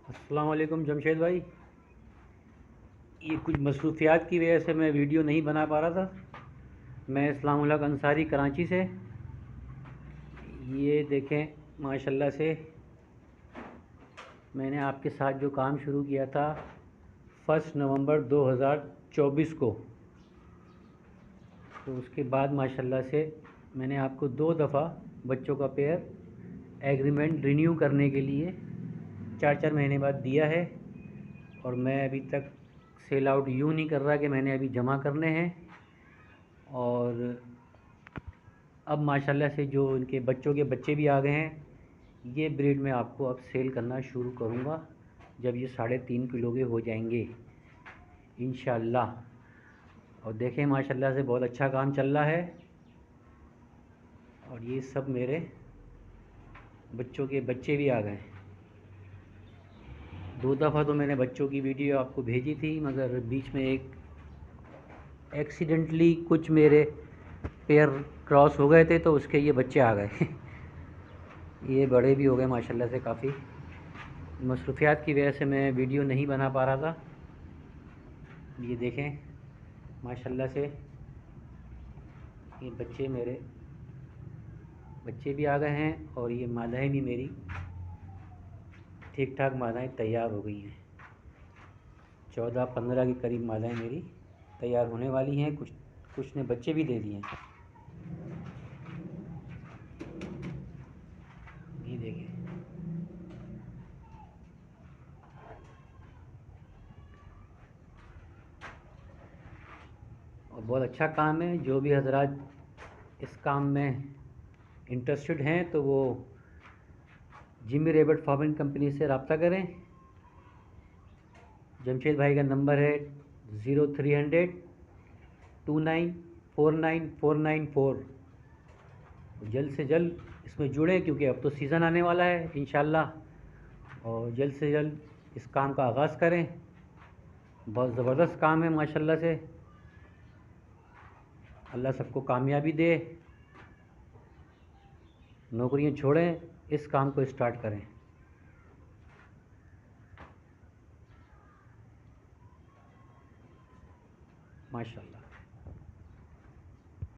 अस्सलाम वालेकुम जमशेद भाई। ये कुछ मसरूफियात की वजह से मैं वीडियो नहीं बना पा रहा था। मैं इस्लाम उल हक अंसारी कराची से। ये देखें माशाल्लाह से मैंने आपके साथ जो काम शुरू किया था 1 नवंबर 2024 को, तो उसके बाद माशाल्लाह से मैंने आपको 2 दफ़ा बच्चों का पेयर एग्रीमेंट रिन्यू करने के लिए 4-4 महीने बाद दिया है। और मैं अभी तक सेल आउट यूँ नहीं कर रहा कि मैंने अभी जमा करने हैं। और अब माशाल्लाह से जो इनके बच्चों के बच्चे भी आ गए हैं, ये ब्रीड मैं आपको अब सेल करना शुरू करूँगा जब ये 3.5 किलो के हो जाएंगे इंशाल्लाह। और देखें माशाल्लाह से बहुत अच्छा काम चल रहा है। और ये सब मेरे बच्चों के बच्चे भी आ गए। 2 दफ़ा तो मैंने बच्चों की वीडियो आपको भेजी थी, मगर बीच में एक एक्सीडेंटली कुछ मेरे पेयर क्रॉस हो गए थे, तो उसके ये बच्चे आ गए ये बड़े भी हो गए माशाल्लाह से। काफ़ी मसरूफियात की वजह से मैं वीडियो नहीं बना पा रहा था। ये देखें माशाल्लाह से ये बच्चे मेरे बच्चे भी आ गए हैं। और ये मादाएँ भी मेरी ठीक ठाक मादाएँ तैयार हो गई हैं। 14-15 के करीब मादाएँ मेरी तैयार होने वाली हैं। कुछ ने बच्चे भी दे दिए हैं। ये देखें और बहुत अच्छा काम है। जो भी हजरात इस काम में इंटरेस्टेड हैं तो वो जिमी रेबर्ट फार्मिंग कंपनी से रब्ता करें। जमशेद भाई का नंबर है 0300-2949-494। जल्द से जल्द इसमें जुड़ें क्योंकि अब तो सीज़न आने वाला है इंशाल्लाह। और जल्द से जल्द इस काम का आगाज़ करें। बहुत ज़बरदस्त काम है माशाल्लाह से। अल्लाह सबको कामयाबी दे। नौकरियां छोड़ें, इस काम को स्टार्ट करें माशाल्लाह।